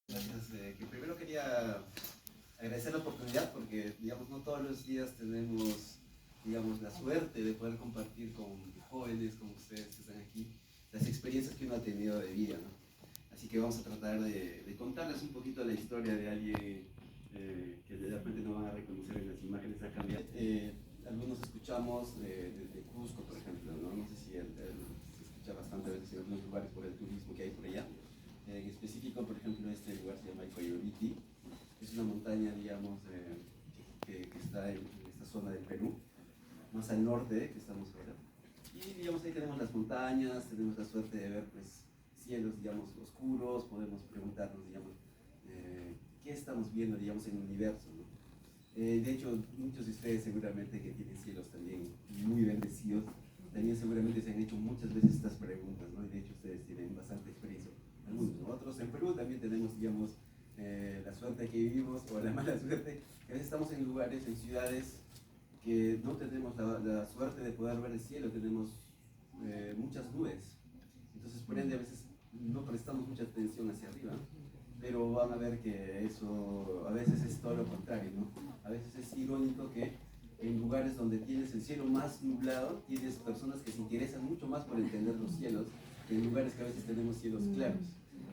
Gracias. Que primero quería agradecer la oportunidad porque, digamos, no todos los días tenemos, digamos, la suerte de poder compartir con jóvenes como ustedes que están aquí las experiencias que uno ha tenido de vida, ¿no? Así que vamos a tratar de contarles un poquito la historia de alguien que de repente no van a reconocer en las imágenes acá. Algunos escuchamos de Cusco, por ejemplo, ¿no? No sé si se escucha bastante a veces en algunos lugares por el turismo que hay por allá. En específico, por ejemplo, este lugar se llama Coyoliti. Es una montaña, digamos, que está en esta zona del Perú, más al norte que estamos ahora. Y, digamos, ahí tenemos las montañas, tenemos la suerte de ver, pues, cielos, digamos, oscuros. Podemos preguntarnos, digamos, qué estamos viendo, digamos, en el universo, ¿no? De hecho, muchos de ustedes seguramente que tienen cielos también muy bendecidos, también seguramente se han hecho muchas veces estas preguntas, ¿no? Y de hecho ustedes tienen bastante experiencia. Algunos, ¿no? Otros en Perú también tenemos, digamos, la suerte que vivimos, o la mala suerte, que a veces estamos en lugares, en ciudades, que no tenemos la suerte de poder ver el cielo, tenemos muchas nubes. Entonces, por ende, a veces no prestamos mucha atención hacia arriba, pero van a ver que eso a veces es todo lo contrario, ¿no? A veces es irónico que en lugares donde tienes el cielo más nublado, tienes personas que se interesan mucho más por entender los cielos, que en lugares que a veces tenemos cielos claros.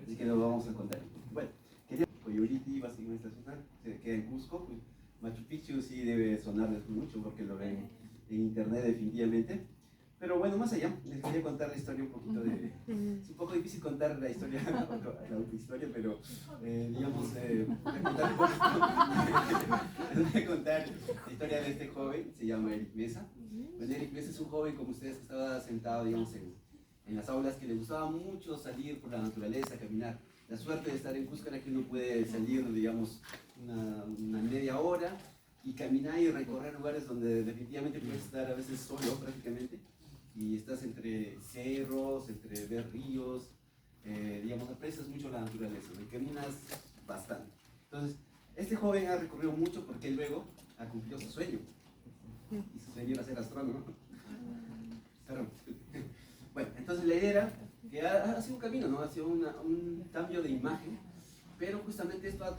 Así que lo vamos a contar. Bueno, quería Coyoliti, básicamente esta zona, se queda en Cusco. Pues, Machu Picchu sí debe sonarles mucho porque lo ven en internet definitivamente. Pero bueno, más allá, les quería contar la historia un poquito de... Es un poco difícil contar la historia, la autohistoria, pero digamos, voy a contar un poquito. Les voy a contar la historia de este joven, se llama Eric Mesa. Bueno, Eric Mesa es un joven como ustedes que estaba sentado, digamos, en las aulas, que le gustaba mucho salir por la naturaleza, caminar. La suerte de estar en Cusco era que uno puede salir, digamos, una media hora y caminar y recorrer lugares donde definitivamente puedes estar a veces solo prácticamente, y estás entre cerros, entre ver ríos, digamos, aprecias mucho la naturaleza, ¿no? Y caminas bastante. Entonces, este joven ha recorrido mucho porque luego ha cumplido su sueño, y su sueño era ser astrónomo. Perdón. Bueno, entonces la idea era que ha sido un camino, ¿no? Ha sido un cambio de imagen, pero justamente esto ha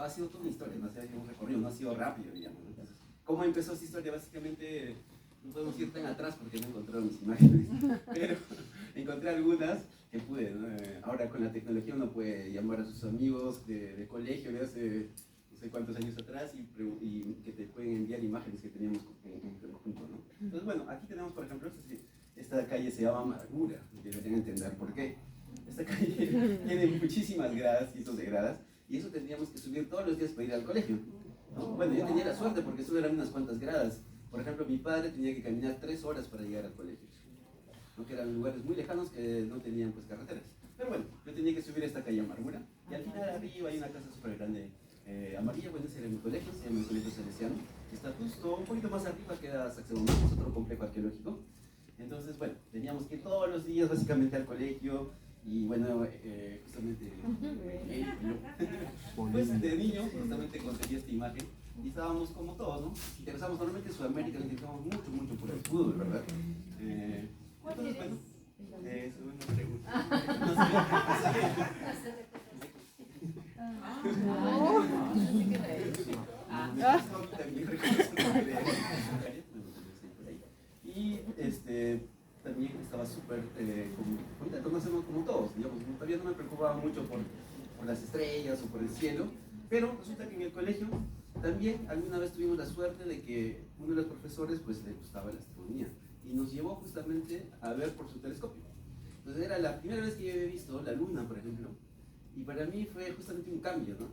sido toda una historia, ¿no? Ha sido un recorrido, no ha sido rápido, digamos, ¿no? Entonces, ¿cómo empezó esta historia? Básicamente, no podemos ir tan atrás porque no encontraron mis imágenes, pero encontré algunas que pude, ¿no? Ahora con la tecnología uno puede llamar a sus amigos de colegio de hace no sé cuántos años atrás y que te pueden enviar imágenes que teníamos en conjunto, ¿no? Entonces, bueno, aquí tenemos, por ejemplo, esta calle se llama Amargura, deberían entender por qué. Esta calle tiene muchísimas gradas, cientos de gradas, y eso tendríamos que subir todos los días para ir al colegio, ¿no? Bueno, yo tenía la suerte porque solo eran unas cuantas gradas. Por ejemplo, mi padre tenía que caminar 3 horas para llegar al colegio, ¿no? Que eran lugares muy lejanos que no tenían, pues, carreteras. Pero bueno, yo tenía que subir esta calle Amargura, y al final arriba hay una casa súper grande, amarilla. Bueno, ese era mi colegio, se llama el Colegio Salesiano, que está justo un poquito más arriba, queda Sacsayhuamán, es otro complejo arqueológico. Entonces, bueno, teníamos que ir todos los días básicamente al colegio. Y bueno, justamente pues de niño justamente conseguí esta imagen y estábamos como todos, ¿no? Interesamos normalmente en Sudamérica, nos interesamos mucho, mucho por el fútbol, ¿verdad? Entonces, bueno, es una pregunta. No sé. Y también estaba súper contento, no sé, como todos, digamos, todavía no me preocupaba mucho por las estrellas o por el cielo, pero resulta que en el colegio también alguna vez tuvimos la suerte de que uno de los profesores pues le gustaba la astronomía y nos llevó justamente a ver por su telescopio. Entonces era la primera vez que yo había visto la luna, por ejemplo, y para mí fue justamente un cambio, ¿no?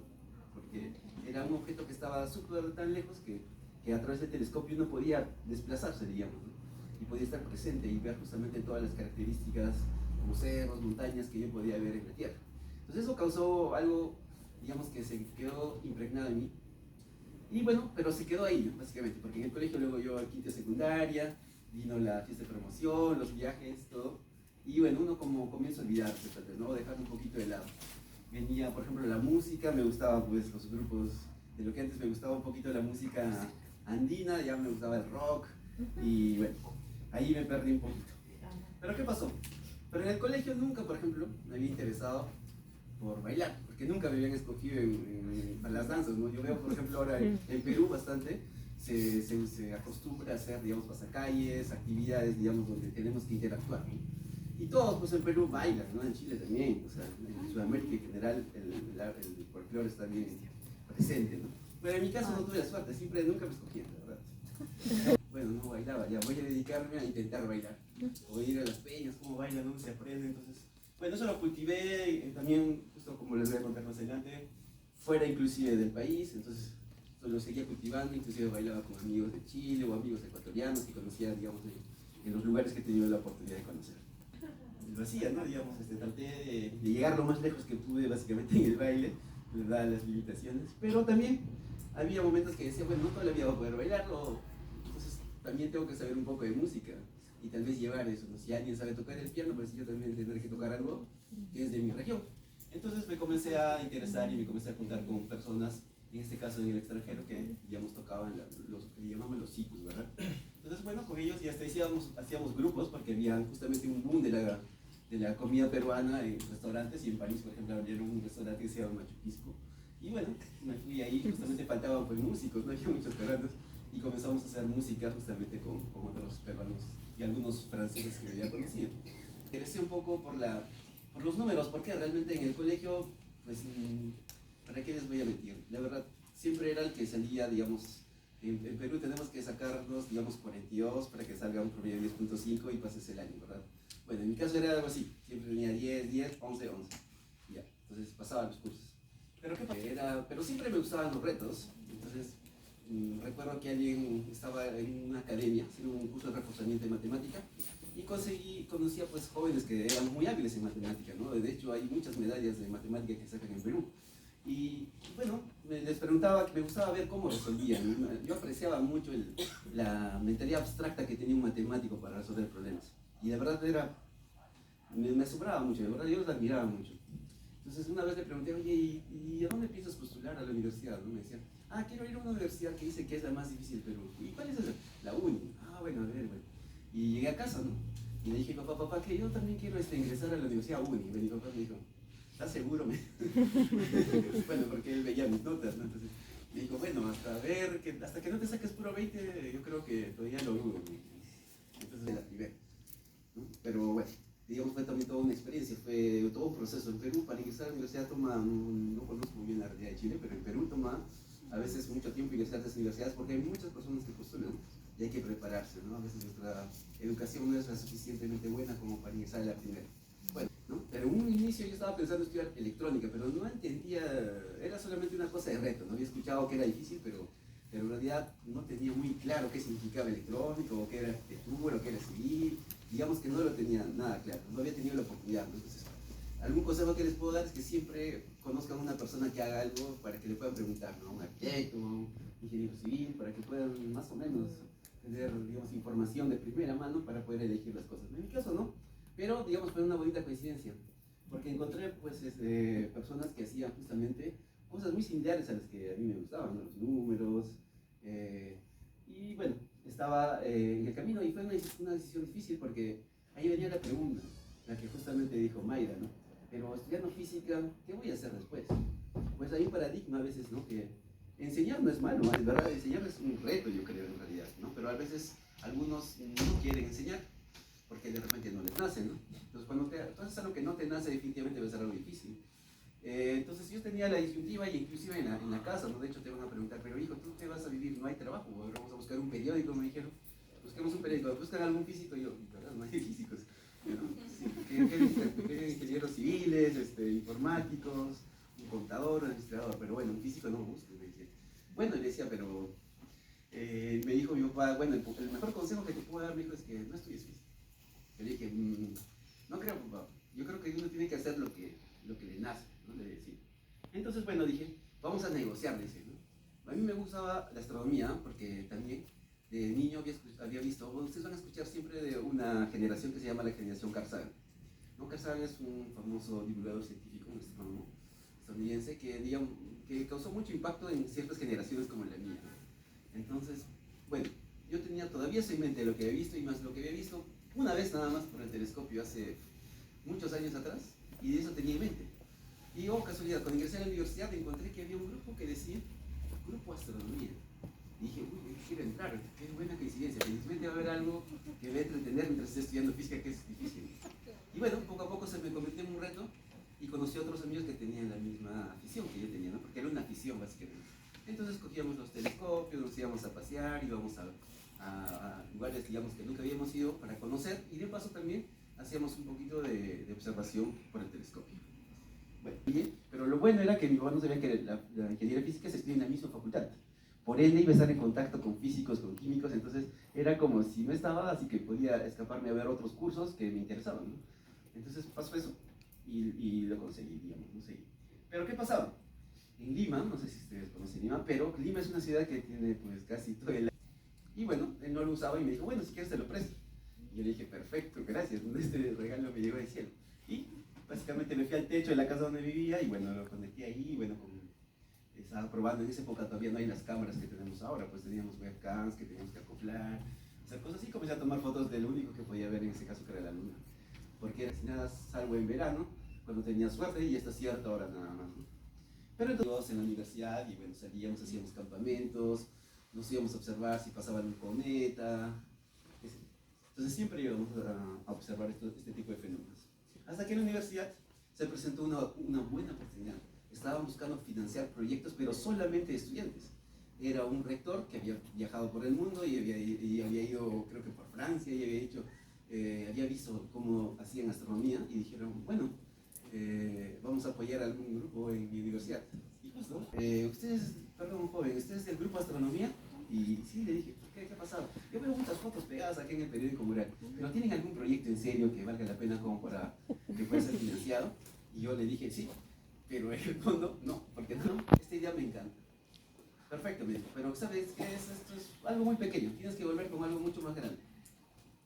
Porque era un objeto que estaba súper tan lejos que a través del telescopio uno podía desplazarse, digamos, ¿no? Y podía estar presente y ver justamente todas las características, como cerros, montañas que yo podía ver en la Tierra. Entonces eso causó algo, digamos, que se quedó impregnado en mí. Y bueno, pero se quedó ahí, básicamente, porque en el colegio luego yo a quinta secundaria, vino la fiesta de promoción, los viajes, todo. Y bueno, uno como comienza a olvidarse, tal vez, ¿no? Dejar un poquito de lado. Venía, por ejemplo, la música, me gustaba pues los grupos, de lo que antes me gustaba un poquito la música andina, ya me gustaba el rock, y bueno, ahí me perdí un poquito. ¿Pero qué pasó? Pero en el colegio nunca, por ejemplo, me había interesado por bailar, porque porque nunca me habían escogido para las danzas, ¿no? Yo veo, por ejemplo, ahora en Perú bastante se acostumbra a hacer, digamos, pasacalles, actividades, digamos, donde tenemos que interactuar, ¿no? Y todos, pues en Perú bailan, ¿no? En Chile también, o sea, en Sudamérica en general el folclore está bien presente, ¿no? Pero en mi caso no tuve la suerte, nunca me escogían, la verdad. Bueno, no bailaba, ya voy a dedicarme a intentar bailar, o ir a las peñas, cómo bailan, dónde se aprende, entonces, bueno, eso lo cultivé también, justo como les voy a contar más adelante, fuera inclusive del país, entonces lo seguía cultivando, inclusive bailaba con amigos de Chile o amigos ecuatorianos que conocía, digamos, en los lugares que he tenido la oportunidad de conocer. Lo hacía, ¿no? Digamos, traté de llegar lo más lejos que pude básicamente en el baile, dadas las limitaciones, pero también había momentos que decía, bueno, no toda la vida voy a poder bailarlo, entonces también tengo que saber un poco de música y tal vez llevar eso, ¿no? Si alguien sabe tocar el piano, pues yo también tendré que tocar algo que es de mi región. Entonces me comencé a interesar y me comencé a juntar con personas, en este caso en el extranjero, que digamos tocaban los que llamamos los ciclos, ¿verdad? Entonces, bueno, con ellos y hasta hacíamos grupos porque había justamente un boom de la comida peruana en restaurantes, y en París, por ejemplo, abrieron un restaurante que se llama Machu Picchu. Y bueno, me fui ahí, justamente faltaban pues músicos, no había muchos peruanos, y comenzamos a hacer música justamente con otros peruanos y algunos franceses que ya conocía. Interesé un poco por los números, porque realmente en el colegio, pues, ¿para qué les voy a mentir? La verdad, siempre era el que salía, digamos, en Perú tenemos que sacarnos, digamos, 42 para que salga un promedio de 10.5 y pases el año, ¿verdad? Bueno, en mi caso era algo así, siempre tenía 10, 11, 11. Ya, entonces pasaba los cursos. Pero ¿qué pasa? Pero siempre me gustaban los retos, entonces recuerdo que alguien estaba en una academia haciendo un curso de reforzamiento de matemática y conocía pues jóvenes que eran muy hábiles en matemática, ¿no? De hecho hay muchas medallas de matemática que sacan en Perú. Y bueno, les preguntaba, que me gustaba ver cómo resolvían. Yo apreciaba mucho la mentalidad abstracta que tenía un matemático para resolver problemas. Y de verdad me asombraba mucho, de verdad yo los admiraba mucho. Entonces una vez le pregunté, oye, ¿y a dónde piensas postular a la universidad? ¿No? Me decían, quiero ir a una universidad que dice que es la más difícil de Perú. ¿Y cuál es esa? La UNI. Bueno, a ver, bueno. Y llegué a casa, ¿no? Y le dije, papá, que yo también quiero ingresar a la universidad UNI. Y mi papá me dijo, ¿estás seguro? Bueno, porque él veía mis notas, ¿no? Entonces me dijo, bueno, hasta que no te saques puro 20, yo creo que todavía lo dudo. Entonces la primera, ¿no? Pero bueno, digamos, fue también toda una experiencia, fue todo un proceso. En Perú, para ingresar a la universidad no conozco muy bien la realidad de Chile, pero en Perú toma a veces mucho tiempo ingresar a las universidades porque hay muchas personas que postulan y hay que prepararse, ¿no? A veces nuestra educación no es la suficientemente buena como para ingresar a la primera. Bueno, ¿no? Pero en un inicio yo estaba pensando estudiar electrónica, pero no entendía, era solamente una cosa de reto, no había escuchado que era difícil, pero en realidad no tenía muy claro qué significaba electrónico, o qué era arquitectura, o qué era civil, digamos que no lo tenía nada claro, no había tenido la oportunidad, ¿no? Entonces, algún consejo que les puedo dar es que siempre conozcan a una persona que haga algo para que le puedan preguntar, ¿no? Un arquitecto, un ingeniero civil, para que puedan más o menos tener, digamos, información de primera mano para poder elegir las cosas. En mi caso no, pero digamos fue una bonita coincidencia, porque encontré pues personas que hacían justamente cosas muy similares a las que a mí me gustaban, ¿no? Los números, y bueno, estaba en el camino y fue una decisión difícil porque ahí venía la pregunta, la que justamente dijo Mayra, ¿no? Pero estudiando física, ¿qué voy a hacer después? Pues hay un paradigma a veces, ¿no? Que enseñar no es malo, es verdad, enseñar es un reto, yo creo, en realidad, ¿no? Pero a veces algunos no quieren enseñar porque de repente no les nace, ¿no? Entonces, cuando haces algo que no te nace, definitivamente va a ser algo difícil. Entonces yo tenía la disyuntiva y inclusive en la casa, ¿no? De hecho te van a preguntar, pero hijo, ¿tú qué vas a vivir? No hay trabajo, vamos a buscar un periódico, me dijeron. Busquemos un periódico, buscan algún físico, y yo, ¿verdad? No hay físicos. ¿Qué ingenieros civiles, informáticos, un contador, un administrador? Pero bueno, un físico no busques, me dije. Bueno, le decía, pero me dijo mi papá, bueno, el mejor consejo que te puedo dar, me dijo, es que no estudies física. Le dije, no creo, papá, yo creo que uno tiene que hacer lo que le nace, ¿no? Le decía. Entonces, bueno, dije, vamos a negociar, dice, ¿no? A mí me gustaba la astronomía porque también de niño había visto, bueno, ustedes van a escuchar siempre de una generación que se llama la generación Carl Sagan, ¿no? Carl Sagan es un famoso divulgador científico, un astrónomo estadounidense que causó mucho impacto en ciertas generaciones como la mía, ¿no? Entonces, bueno, yo tenía todavía eso en mente, lo que había visto y más lo que había visto una vez nada más por el telescopio hace muchos años atrás, y de eso tenía en mente. Y oh, casualidad, cuando ingresé a la universidad encontré que había un grupo que decía Grupo Astronomía. Y dije, uy, yo quiero entrar, qué buena coincidencia, felizmente va a haber algo que me va a entretener mientras esté estudiando física, que es difícil. Y bueno, poco a poco se me convirtió en un reto y conocí a otros amigos que tenían la misma afición que yo tenía, ¿no? Porque era una afición básicamente. Entonces cogíamos los telescopios, nos íbamos a pasear, íbamos a lugares, digamos, que nunca habíamos ido para conocer, y de paso también hacíamos un poquito de observación por el telescopio. Bueno, pero lo bueno era que mi papá no sabía que la ingeniería física se estudia en la misma facultad. Por ende iba a estar en contacto con físicos, con químicos, entonces era como si no estaba, así que podía escaparme a ver otros cursos que me interesaban, ¿no? Entonces pasó eso y lo conseguí, digamos, no sé. Pero ¿qué pasaba? En Lima, no sé si ustedes conocen Lima, pero Lima es una ciudad que tiene pues casi todo el... Y bueno, él no lo usaba y me dijo, bueno, si quieres te lo presto. Y yo le dije, perfecto, gracias, este regalo me llegó del cielo. Y básicamente me fui al techo de la casa donde vivía y bueno, lo conecté ahí y bueno, estaba probando. En esa época todavía no hay las cámaras que tenemos ahora, pues teníamos webcams que teníamos que acoplar, hacer cosas así. Comencé a tomar fotos del único que podía ver en ese caso, que era la luna, porque era sin nada salvo en verano, cuando tenía suerte, y hasta cierta hora nada más, ¿no? Pero entonces en la universidad y bueno, salíamos, hacíamos campamentos, nos íbamos a observar si pasaba un cometa. Entonces siempre íbamos a observar este tipo de fenómenos. Hasta que en la universidad se presentó una buena oportunidad. Estaban buscando financiar proyectos, pero solamente de estudiantes. Era un rector que había viajado por el mundo y había ido, creo que por Francia, y había visto cómo hacían astronomía y dijeron, bueno, vamos a apoyar a algún grupo en mi universidad. Y justo, ustedes, perdón, joven, ¿ustedes del grupo Astronomía? Y sí, le dije, ¿qué ha pasado? Yo veo muchas fotos pegadas aquí en el periódico Mural, pero ¿tienen algún proyecto en serio que valga la pena como para que pueda ser financiado? Y yo le dije, sí, pero en el fondo, no, porque no, esta idea me encanta. Perfecto, me dijo, pero ¿sabes qué es? Esto es algo muy pequeño, tienes que volver con algo mucho más grande.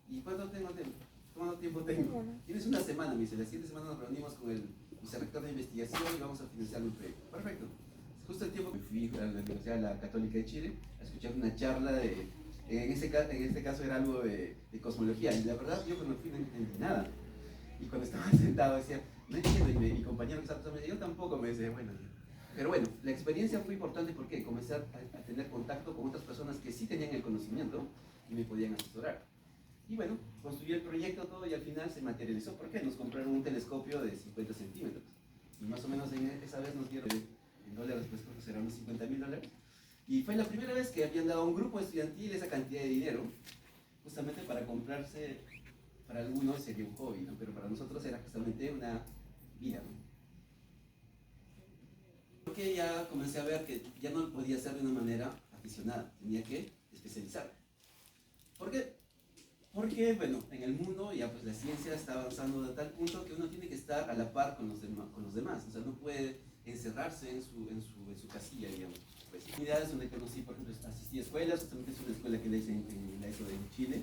¿Y cuánto tiempo tengo? Tienes una semana, me dice, la siguiente semana nos reunimos con el vicerrector de investigación y vamos a financiar un proyecto. Perfecto. Justo el tiempo que fui a la Universidad Católica de Chile a escuchar una charla en este caso era algo de cosmología, y la verdad yo cuando fui no entendí nada. Y cuando estaba sentado decía, no entiendo, y mi compañero que estaba me decía, yo tampoco, me decía, bueno. Pero bueno, la experiencia fue importante porque comencé a tener contacto con otras personas que sí tenían el conocimiento y me podían asesorar. Y bueno, construí el proyecto todo y al final se materializó. ¿Por qué? Nos compraron un telescopio de 50 centímetros. Y más o menos esa vez nos dieron en dólares, pues creo que serán unos $50,000. Y fue la primera vez que habían dado a un grupo estudiantil esa cantidad de dinero, justamente para comprarse, para algunos sería un hobby, ¿no? Pero para nosotros era justamente una vida, ¿no? Porque ya comencé a ver que ya no podía ser de una manera aficionada, tenía que especializar. ¿Por qué? Porque, bueno, en el mundo ya pues la ciencia está avanzando a tal punto que uno tiene que estar a la par con los demás, o sea, no puede encerrarse en su casilla, digamos. Pues, unidades donde conocí, por ejemplo, asistí a escuelas, justamente es una escuela que la hice la hizo en Chile,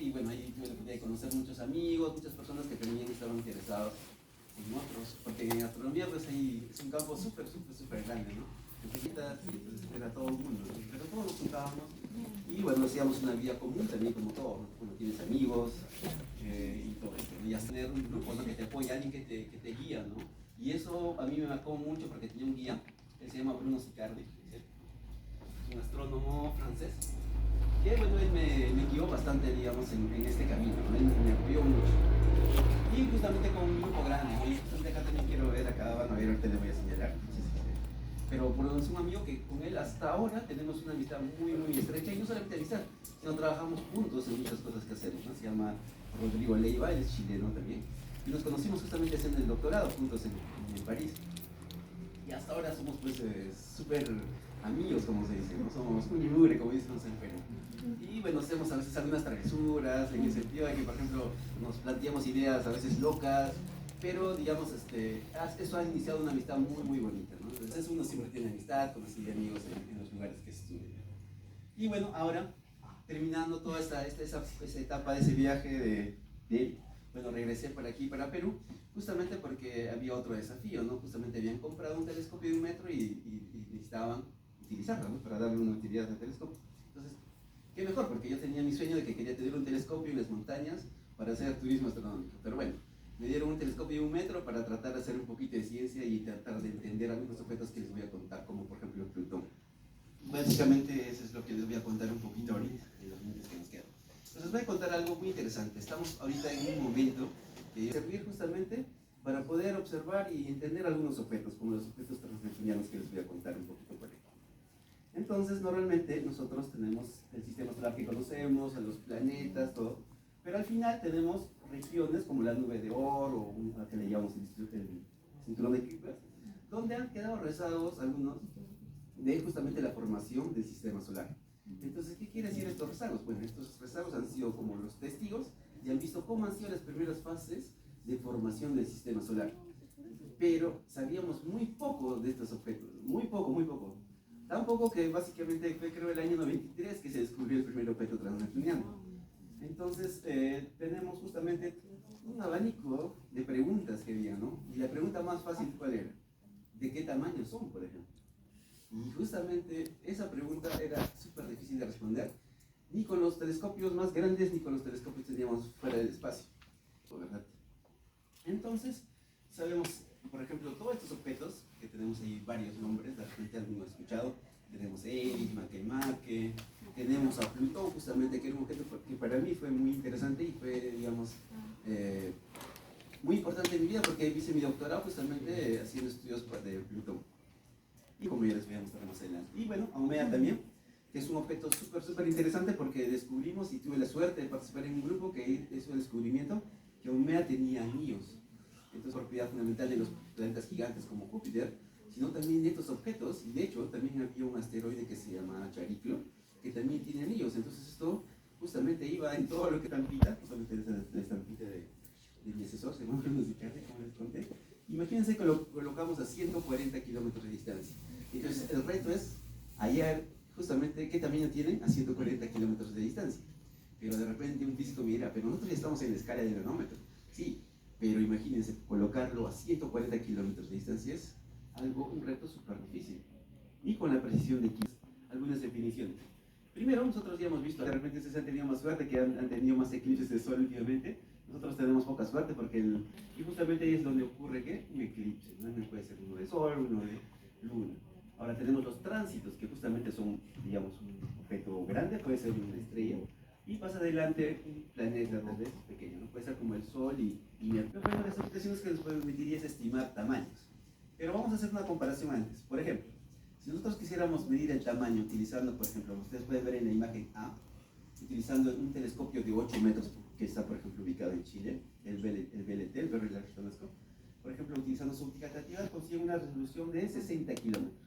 y bueno, ahí tuve la oportunidad de conocer muchos amigos, muchas personas que también estaban interesados en otros, porque en astronomía pues ahí es un campo súper grande, ¿no? Entonces era todo el mundo, ¿no? Pero todos nos juntábamos y bueno, hacíamos una vida común también como todos, ¿no? Cuando tienes amigos y todo esto, ¿no? Y hasta tener un grupo, ¿no? Que te apoya, alguien que te guía, ¿no? Y eso a mí me marcó mucho porque tenía un guía, él se llama Bruno Sicardi, es un astrónomo francés, que bueno, él me guió bastante, digamos, en este camino, ¿no? Él me apoyó mucho. Y justamente con un grupo grande, ¿no? Y justamente acá también quiero ver, acá van a ver, ahorita les voy a señalar. Pero bueno, es un amigo que con él hasta ahora tenemos una amistad muy estrecha, y no solamente amistad, sino trabajamos juntos en muchas cosas que hacemos, ¿no? Se llama Rodrigo Leiva, él es chileno también, y nos conocimos justamente haciendo el doctorado juntos en París. Y hasta ahora somos pues súper amigos, como se dice, ¿no? Somos muy mugre, como dicen en Perú. Y bueno, hacemos a veces algunas travesuras, en el sentido de que, por ejemplo, nos planteamos ideas a veces locas, pero digamos, eso ha iniciado una amistad muy bonita, ¿no? Entonces uno siempre tiene amistad, conoce amigos en los lugares que estudia. Y bueno, ahora, terminando toda esa etapa de ese viaje bueno, regresé por aquí, para Perú, justamente porque había otro desafío, ¿no? Justamente habían comprado un telescopio de 1 metro y necesitaban utilizarlo, ¿no? Para darle una utilidad al telescopio. Entonces, qué mejor, porque yo tenía mi sueño de que quería tener un telescopio en las montañas para hacer turismo astronómico. Pero bueno, me dieron un telescopio de 1 metro para tratar de hacer un poquito de ciencia y tratar de entender algunos objetos que les voy a contar, como por ejemplo Plutón. Básicamente eso es lo que les voy a contar un poquito ahorita, en los minutos que nos quedan. Entonces les voy a contar algo muy interesante. Estamos ahorita en un momento que servir justamente para poder observar y entender algunos objetos, como los objetos transneptunianos que les voy a contar un poquito por ahí. Entonces, normalmente nosotros tenemos el sistema solar que conocemos, a los planetas, todo, pero al final tenemos regiones como la nube de Oort o una que le llamamos el cinturón de Kuiper, donde han quedado rezagados algunos de justamente la formación del sistema solar. Entonces, ¿qué quiere decir estos rezagos? Bueno, estos rezagos han sido como los testigos y han visto cómo han sido las primeras fases de formación del sistema solar. Pero sabíamos muy poco de estos objetos, muy poco, muy poco. Tan poco que básicamente fue creo el año 93 que se descubrió el primer objeto transneptuniano. Entonces tenemos justamente un abanico de preguntas que había, ¿no? Y la pregunta más fácil, ¿cuál era? ¿De qué tamaño son, por ejemplo? Y justamente esa pregunta era súper difícil de responder, ni con los telescopios más grandes, ni con los telescopios que teníamos fuera del espacio, ¿verdad? Entonces, sabemos, por ejemplo, todos estos objetos, que tenemos ahí varios nombres, la gente alguno ha escuchado, tenemos Eris, Makemake, tenemos a Plutón, justamente, que era un objeto que para mí fue muy interesante y fue, digamos, muy importante en mi vida, porque hice mi doctorado justamente haciendo estudios de Plutón. Y como ya les voy a mostrar más adelante. Y bueno, Haumea también, que es un objeto súper interesante porque descubrimos y tuve la suerte de participar en un grupo que hizo el descubrimiento que Haumea tenía anillos. Entonces, propiedad fundamental de los planetas gigantes como Júpiter, sino también de estos objetos. Y de hecho, también había un asteroide que se llama Chariclo, que también tiene anillos. Entonces, esto justamente iba en todo lo que estampita, justamente la estampita de mi asesor, se llama Bruno Zicardi, como les conté. Imagínense que lo colocamos a 140 kilómetros de distancia. Entonces, el reto es hallar justamente qué tamaño tienen a 140 kilómetros de distancia. Pero de repente un físico me dirá, pero nosotros ya estamos en la escala del nanómetro. Sí, pero imagínense, colocarlo a 140 kilómetros de distancia es un reto súper difícil. Y con la precisión de algunas definiciones. Primero, nosotros ya hemos visto, de repente ustedes han tenido más suerte, que han tenido más eclipses de sol últimamente. Nosotros tenemos poca suerte porque, y justamente ahí es donde ocurre que un eclipse, ¿no? Puede ser uno de sol, uno de luna. Ahora tenemos los tránsitos, que justamente son, digamos, un objeto grande, puede ser una estrella, y pasa adelante un planeta tal vez pequeño, ¿no? Puede ser como el Sol y Mercurio. Bueno, las aplicaciones que nos permitiría es estimar tamaños. Pero vamos a hacer una comparación antes. Por ejemplo, si nosotros quisiéramos medir el tamaño utilizando, por ejemplo, ustedes pueden ver en la imagen A, utilizando un telescopio de 8 metros, que está, por ejemplo, ubicado en Chile, el VLT, el Very Large Telescope. Por ejemplo, utilizando su óptica creativa, consigue una resolución de 60 kilómetros.